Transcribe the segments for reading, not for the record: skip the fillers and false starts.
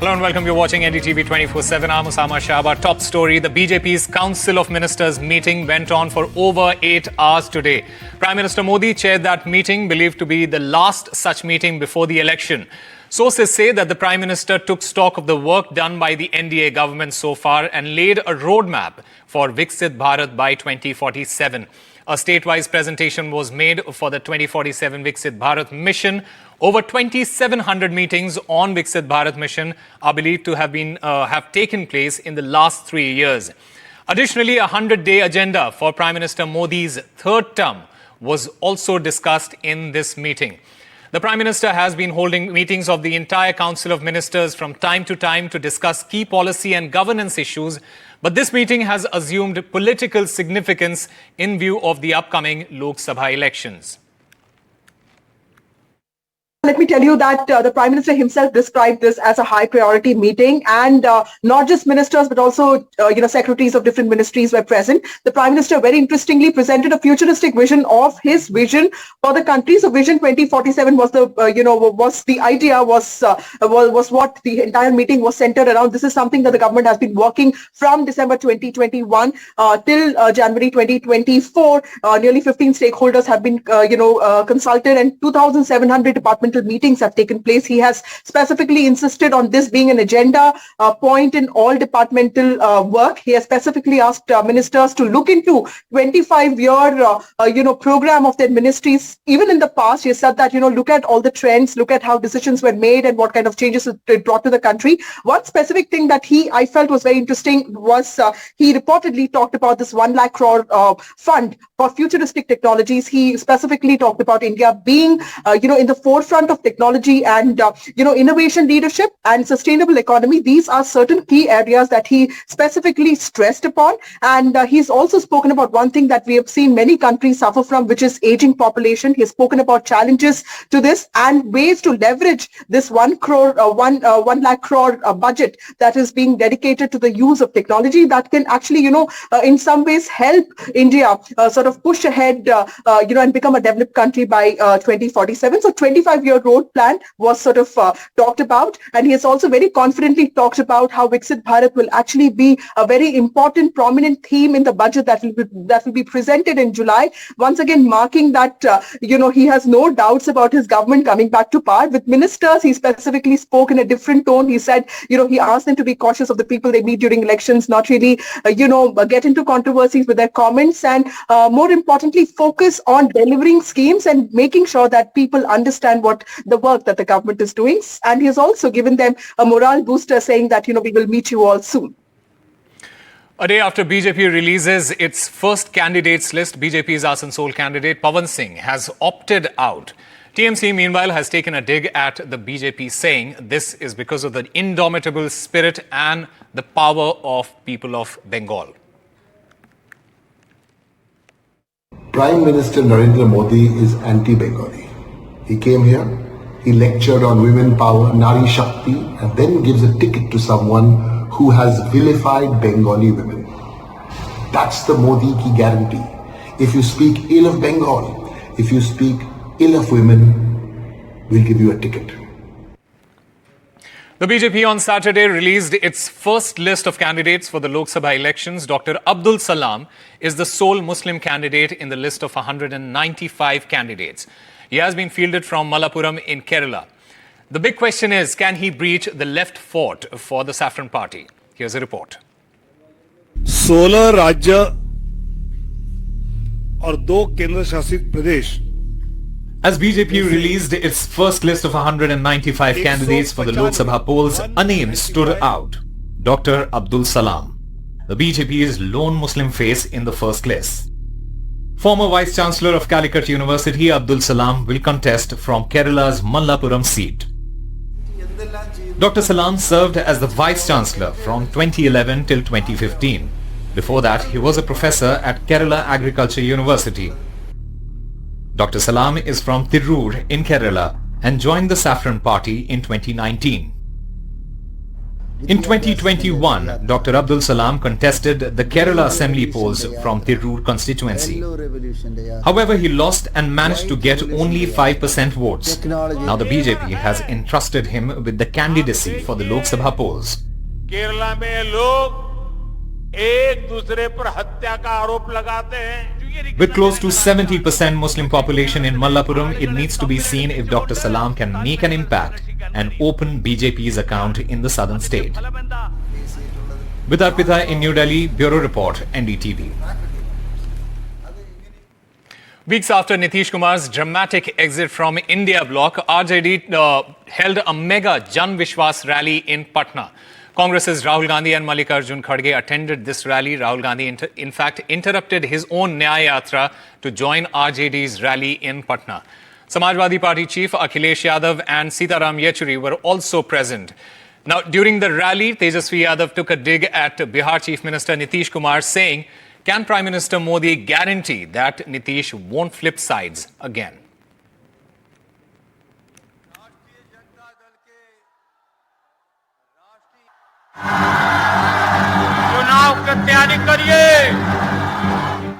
Hello and welcome. You're watching NDTV 24/7. I'm Osama Shahba. Top story: the BJP's Council of Ministers meeting went on for over 8 hours today. Prime Minister Modi chaired that meeting, believed to be the last such meeting before the election. Sources say that the Prime Minister took stock of the work done by the NDA government so far and laid a roadmap for Viksit Bharat by 2047. A state-wise presentation was made for the 2047 Viksit Bharat mission. Over 2,700 meetings on Viksit Bharat mission are believed to have taken place in the last 3 years. Additionally, a 100-day agenda for Prime Minister Modi's third term was also discussed in this meeting. The Prime Minister has been holding meetings of the entire Council of Ministers from time to time to discuss key policy and governance issues, but this meeting has assumed political significance in view of the upcoming Lok Sabha elections. Let me tell you that the Prime Minister himself described this as a high priority meeting, and not just ministers but also secretaries of different ministries were present. The Prime Minister very interestingly presented a futuristic vision of his vision for the country. So Vision 2047 was the was what the entire meeting was centered around. This is something that the government has been working from December 2021 till January 2024. Nearly 15 stakeholders have been consulted, and 2,700 departmental meetings have taken place. He has specifically insisted on this being an agenda point in all departmental work. He has specifically asked ministers to look into 25-year program of their ministries. Even in the past, he has said that look at all the trends, look at how decisions were made and what kind of changes it brought to the country. One specific thing that I felt was very interesting was he reportedly talked about this 1 lakh crore fund for futuristic technologies. He specifically talked about India being in the forefront of technology and innovation leadership and sustainable economy. These are certain key areas that he specifically stressed upon, and he's also spoken about one thing that we have seen many countries suffer from, which is aging population. He's spoken about challenges to this and ways to leverage this 1 lakh crore budget that is being dedicated to the use of technology that can actually in some ways help India sort of push ahead and become a developed country by 2047. So 25-year road plan was sort of talked about, and he has also very confidently talked about how Viksit Bharat will actually be a very important, prominent theme in the budget that will be presented in July. Once again, marking that he has no doubts about his government coming back to power. With ministers, he specifically spoke in a different tone. He said, he asked them to be cautious of the people they meet during elections, not really, get into controversies with their comments, and more importantly, focus on delivering schemes and making sure that people understand what the work that the government is doing. And he has also given them a morale booster, saying that, we will meet you all soon. A day after BJP releases its first candidates list, BJP's Asansol candidate Pavan Singh has opted out. TMC, meanwhile, has taken a dig at the BJP, saying this is because of the indomitable spirit and the power of people of Bengal. Prime Minister Narendra Modi is anti-Bengali. He came here, he lectured on women power, Nari Shakti, and then gives a ticket to someone who has vilified Bengali women. That's the Modi ki guarantee. If you speak ill of Bengal, if you speak ill of women, we'll give you a ticket. The BJP on Saturday released its first list of candidates for the Lok Sabha elections. Dr. Abdul Salam is the sole Muslim candidate in the list of 195 candidates. He has been fielded from Malappuram in Kerala. The big question is, can he breach the left fort for the Saffron Party? Here's a report. 16 राज्य और 2 केंद्र शासित प्रदेश. As BJP released its first list of 195 candidates for the Lok Sabha polls, a name stood out: Dr. Abdul Salam, the BJP's lone Muslim face in the first list. Former Vice Chancellor of Calicut University, Abdul Salam will contest from Kerala's Malappuram seat. Dr. Salam served as the Vice Chancellor from 2011 till 2015. Before that, he was a professor at Kerala Agriculture University. Dr. Salam is from Tirur in Kerala and joined the Saffron Party in 2019. In 2021, Dr. Abdul Salam contested the Kerala Assembly polls from Tirur constituency. However, he lost and managed to get only 5% votes. Now the BJP has entrusted him with the candidacy for the Lok Sabha polls. Kerala में लोग एक दूसरे पर हत्या का आरोप लगाते हैं. With close to 70% Muslim population in Malappuram, it needs to be seen if Dr. Salam can make an impact and open BJP's account in the southern state. With Arpita in New Delhi, Bureau Report, NDTV. Weeks after Nitish Kumar's dramatic exit from India bloc, RJD held a mega Jan Vishwas rally in Patna. Congress's Rahul Gandhi and Mallikarjun Kharge attended this rally. Rahul Gandhi, in fact, interrupted his own Nyaya Yatra to join RJD's rally in Patna. Samajwadi Party chief Akhilesh Yadav and Sitaram Yechuri were also present. Now, during the rally, Tejasvi Yadav took a dig at Bihar Chief Minister Nitish Kumar, saying, "Can Prime Minister Modi guarantee that Nitish won't flip sides again?"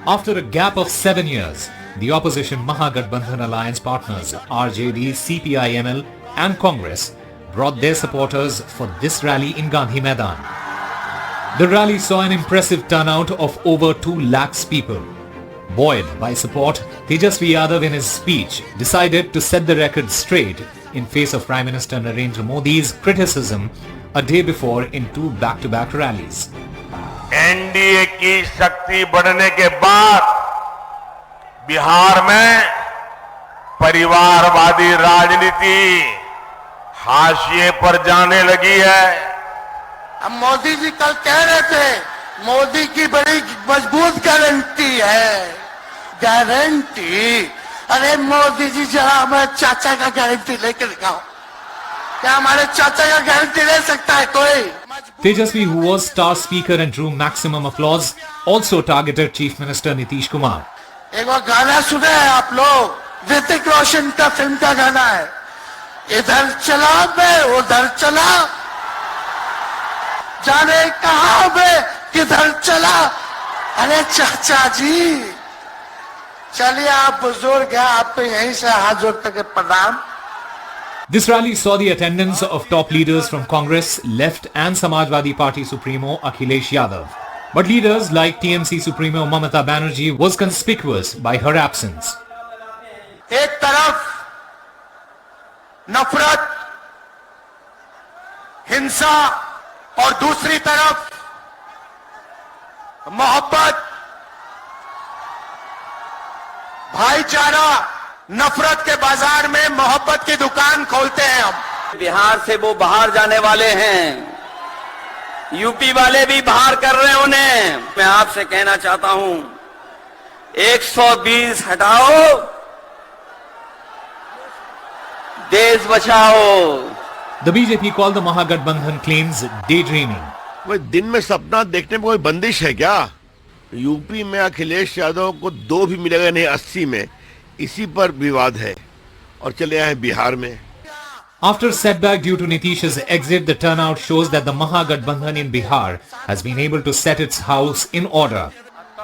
After a gap of 7 years, the opposition Mahagathbandhan alliance partners RJD, CPI-ML and Congress brought their supporters for this rally in Gandhi Maidan. The rally saw an impressive turnout of over 2 lakhs people. Buoyed by support, Tejasvi Yadav in his speech decided to set the record straight in face of Prime Minister Narendra Modi's criticism a day before in 2 back-to-back rallies. NDA की शक्ति बढ़ने के बाद बिहार में परिवारवादी राजनीति हाशिए पर जाने लगी है. अब मोदी जी कल कह रहे थे मोदी की बड़ी मजबूत गारंटी है. गारंटी? अरे मोदी जी जरा हमारे चाचा का गारंटी लेके दिखाओ. क्या हमारे चाचा का गारंटी ले सकता है कोई? Tejasvi, who was star speaker and drew maximum applause, also targeted Chief Minister Nitish Kumar. एक बार गाना सुने हैं आप लोग? ऋतिक रोशन का फिल्म का गाना है. इधर चला मैं उधर चला, जाने कहां मैं किधर चला. अरे चाचा जी चलिए, आप बुजुर्ग हैं, आपको यहीं से हाथ जोड़ के प्रणाम. This rally saw the attendance of top leaders from Congress, Left and Samajwadi Party Supremo Akhilesh Yadav. But leaders like TMC Supremo Mamata Banerjee was conspicuous by her absence. एक तरफ नफरत, हिंसा और दूसरी तरफ मोहब्बत, भाईचारा. नफरत के बाजार में मोहब्बत की दुकान खोलते हैं हम. बिहार से वो बाहर जाने वाले हैं, यूपी वाले भी बाहर कर रहे हैं उन्हें. मैं आपसे कहना चाहता हूं 120 हटाओ, देश बचाओ. The BJP called the Mahagathbandhan claims daydreaming. भाई दिन में सपना देखने में कोई बंदिश है क्या? यूपी में अखिलेश यादव को 2 भी मिलेगा नहीं 80 में, इसी पर विवाद है. और चले आए बिहार में. After setback due to Nitish's exit, the turnout shows that the Mahagathbandhan in Bihar has been able to set its house in order.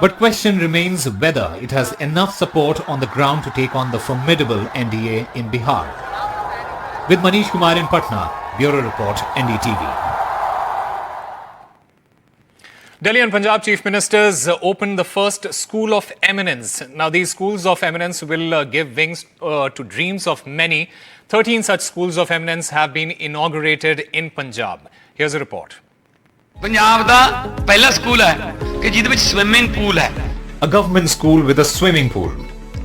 But question remains whether it has enough support on the ground to take on the formidable NDA in Bihar. With Manish Kumar in Patna, Bureau Report, NDTV. Delhi and Punjab Chief Ministers opened the first School of Eminence. Now, these schools of eminence will give wings to dreams of many. 13 such schools of eminence have been inaugurated in Punjab. Here's a report. Punjab दा पहला school है कि जिहदे विच swimming pool है. A government school with a swimming pool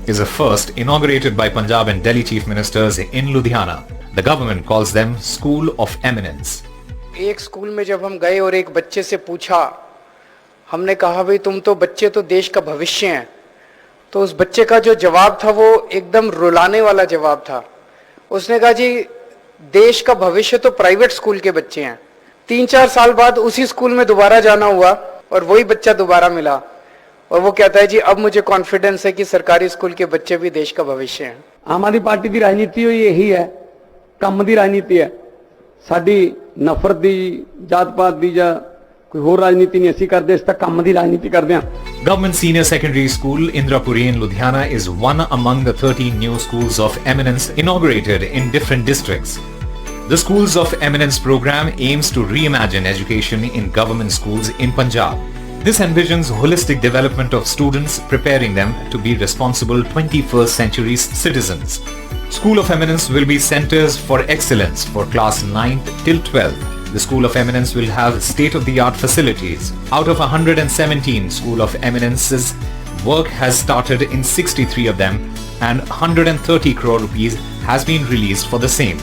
is a first inaugurated by Punjab and Delhi Chief Ministers in Ludhiana. The government calls them School of Eminence. एक school में जब हम गए और एक बच्चे से पूछा, हमने कहा भाई तुम तो बच्चे तो देश का भविष्य हैं, तो उस बच्चे का जो जवाब था वो एकदम रुलाने वाला जवाब था. उसने कहा जी देश का भविष्य तो प्राइवेट स्कूल के बच्चे हैं. 3-4 साल बाद उसी स्कूल में दोबारा जाना हुआ और वही बच्चा दोबारा मिला और वो कहता है जी अब मुझे कॉन्फिडेंस है कि सरकारी स्कूल के बच्चे भी देश का भविष्य हैं. आम आदमी पार्टी की राजनीति यही है, ਕੰਮ ਦੀ ਰਾਜਨੀਤੀ ਹੈ. ਸਾਡੀ ਨਫ਼ਰਤ ਦੀ ਜਾਤ ਪਾਤ ਦੀ ਜਾਂ ਕੋਈ ਹੋਰ ਰਾਜਨੀਤੀ ਨਹੀਂ ਅਸੀਂ ਕਰਦੇ, ਇਸ ਤੱਕ ਕੰਮ ਦੀ ਰਾਜਨੀਤੀ ਕਰਦੇ ਹਾਂ। Government Senior Secondary School Indrapuri in Ludhiana is one among the 13 new schools of Eminence inaugurated in different districts. The Schools of Eminence program aims to reimagine education in government schools in Punjab. This envisions holistic development of students, preparing them to be responsible 21st century citizens. School of Eminence will be centers for excellence for class 9th till 12th. The School of Eminence will have state-of-the-art facilities. Out of 117 School of Eminences, work has started in 63 of them and 130 crore rupees has been released for the same.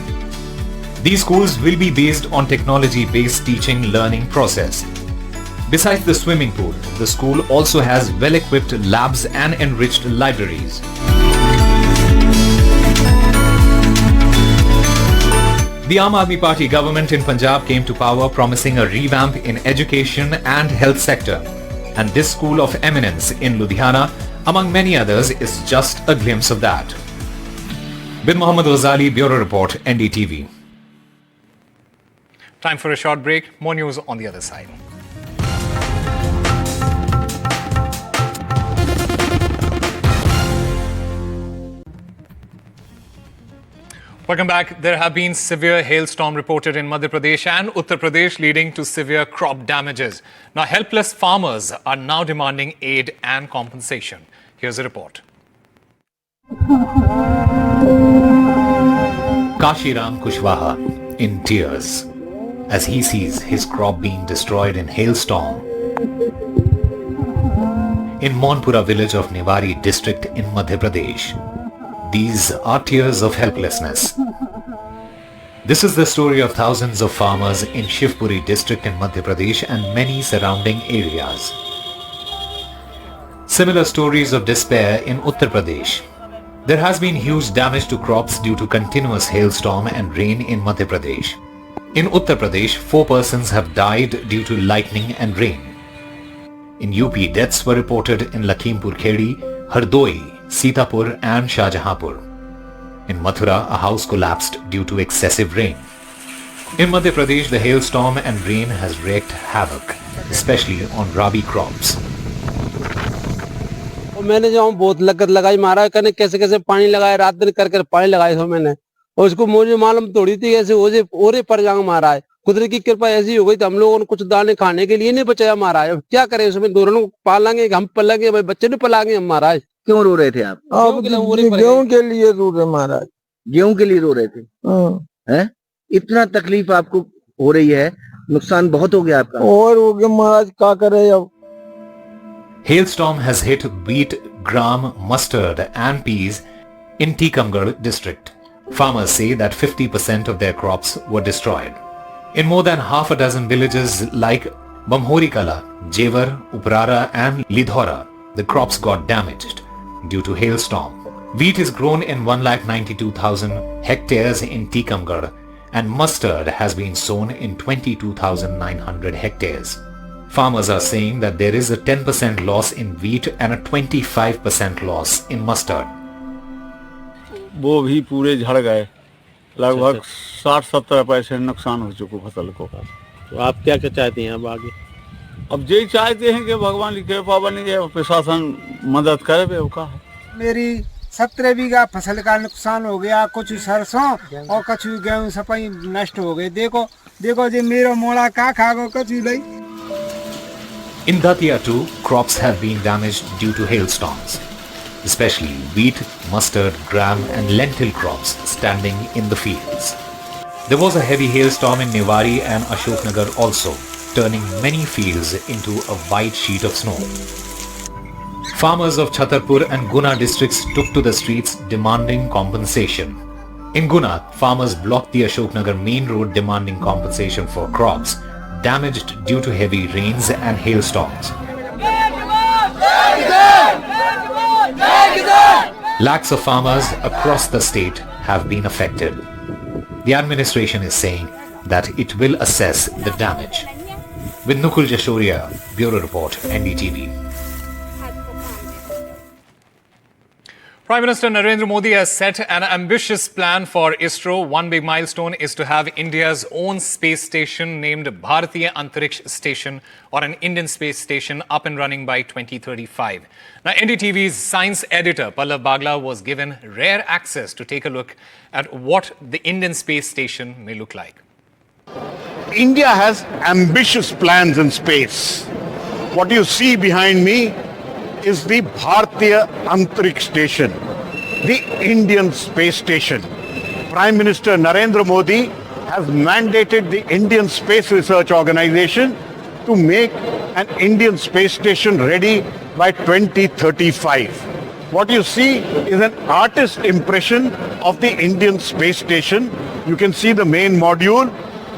These schools will be based on technology-based teaching learning process. Besides the swimming pool, the school also has well-equipped labs and enriched libraries. The Aam Aadmi Party government in Punjab came to power promising a revamp in education and health sector. And this School of Eminence in Ludhiana, among many others, is just a glimpse of that. Bin Mohammad Ghazali, Bureau Report, NDTV. Time for a short break. More news on the other side. Welcome back. There have been severe hailstorm reported in Madhya Pradesh and Uttar Pradesh, leading to severe crop damages. Now, helpless farmers are now demanding aid and compensation. Here's a report. Kashiram Kushwaha in tears as he sees his crop being destroyed in hailstorm in Monpura village of Niwari district in Madhya Pradesh. These are tears of helplessness. This is the story of thousands of farmers in Shivpuri district in Madhya Pradesh and many surrounding areas. Similar stories of despair in Uttar Pradesh. There has been huge damage to crops due to continuous hailstorm and rain in Madhya Pradesh. In Uttar Pradesh, 4 persons have died due to lightning and rain. In UP, deaths were reported in Lakhimpur Khedi, Hardoi, Sitapur and Shahjahanpur. In Mathura, a house collapsed due to excessive rain. In Madhya Pradesh, the hailstorm and rain has wreaked havoc, especially on rabi crops. मैंने जो बहुत लगत लगाई मारा कहने कैसे कैसे पानी लगाया रात दिन कर पानी लगाया था मैंने और उसको मुझे मालूम थोड़ी थी ऐसे ओरे पर जांग मारा है कुदरत की कृपा ऐसी हो गई तो हम लोगों ने कुछ दाने खाने के लिए नहीं बचाया मारा है क्या करें उसमें दोनों को पालेंगे हम पलेंगे भाई बच्चे नहीं पलाएंगे हम महाराज क्यों रो रहे थे आप गेहूं के लिए रो रहे महाराज गेहूं के लिए रो रहे थे हैं इतना तकलीफ आपको हो रही है नुकसान बहुत हो गया आपका और हो गया महाराज क्या करे अब Hailstorm has hit wheat, gram, mustard and peas in Tikamgarh district. Farmers say that 50% of their crops were destroyed. In more than half a dozen villages like Bamhorikala, Jevar, Uprara and Lidhora, the crops got damaged due to hailstorm. Wheat is grown in 192,000 hectares in Tikamgarh and mustard has been sown in 22,900 hectares. Farmers are saying that there is a 10% loss in wheat and a 25% loss in mustard. वो भी पूरे झड़ गए लगभग 60-70 पैसे नुकसान हो चुका फसल को। तो आप क्या क्या चाहते हैं अब आगे? अब यही चाहते हैं कि भगवान की कृपा बनी जाए प्रशासन मदद करे बेवका है। मेरी 17 बीघा फसल का नुकसान हो गया कुछ सरसों और कुछ गेहूं सपाई नष्ट हो गए देखो जी मेरा मोड़ा का खागो कुछ नहीं। In Datia too, crops have been damaged due to hailstorms, especially wheat, mustard, gram and lentil crops standing in the fields. There was a heavy hailstorm in Niwari and Ashoknagar also, turning many fields into a white sheet of snow. Farmers of Chhatarpur and Guna districts took to the streets demanding compensation. In Guna, farmers blocked the Ashoknagar main road demanding compensation for crops damaged due to heavy rains and hailstorms. Lakhs of farmers across the state have been affected. The administration is saying that it will assess the damage. With Nukul Jashoria, Bureau Report, NDTV. Prime Minister Narendra Modi has set an ambitious plan for ISRO. One big milestone is to have India's own space station named Bharatiya Antariksh Station, or an Indian space station, up and running by 2035. Now, NDTV's science editor Pallav Bagla was given rare access to take a look at what the Indian space station may look like. India has ambitious plans in space. What you see behind me is the Bharatiya Antariksh Station, the Indian space station. Prime Minister Narendra Modi has mandated the Indian Space Research Organization to make an Indian space station ready by 2035. What you see is an artist impression of the Indian space station. You can see the main module,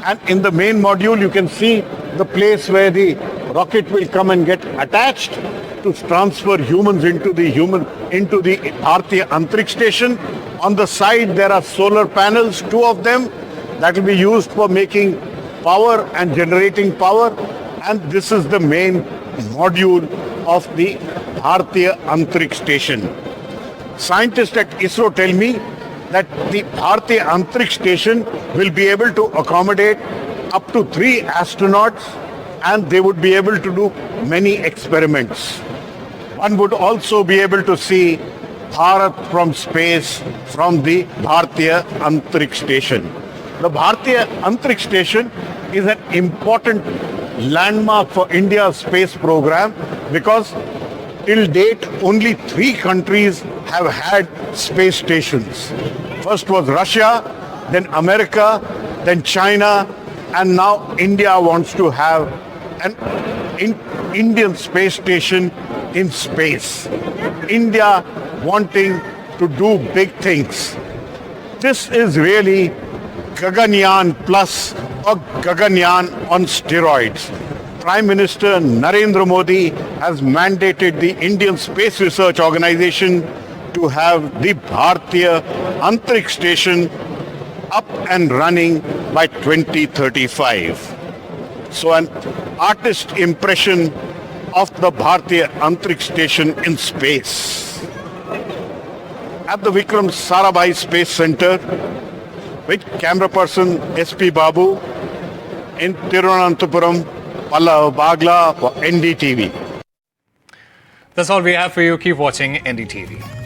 and in the main module you can see the place where the rocket will come and get attached to transfer humans into the Bharatiya Antariksh Station. On the side there are solar panels, 2 of them, that will be used for making power and generating power, and this is the main module of the Bharatiya Antariksh Station. Scientists at ISRO tell me that the Bharatiya Antariksh Station will be able to accommodate up to 3 astronauts, and they would be able to do many experiments. One would also be able to see Bharat from space from the Bharatiya Antariksh Station. The Bharatiya Antariksh Station is an important landmark for India's space program because till date only 3 countries have had space stations. First was Russia, then America, then China, and now India wants to have an Indian space station in space. India wanting to do big things. This is really Gaganyaan plus or Gaganyaan on steroids. Prime Minister Narendra Modi has mandated the Indian Space Research Organization to have the Bharatiya Antariksh Station up and running by 2035. So an artist impression of the Bharatiya Antariksh Station in space. At the Vikram Sarabhai Space Center, with camera person SP Babu, in Tirunananthapuram, Pallav Bagla for NDTV. That's all we have for you. Keep watching NDTV.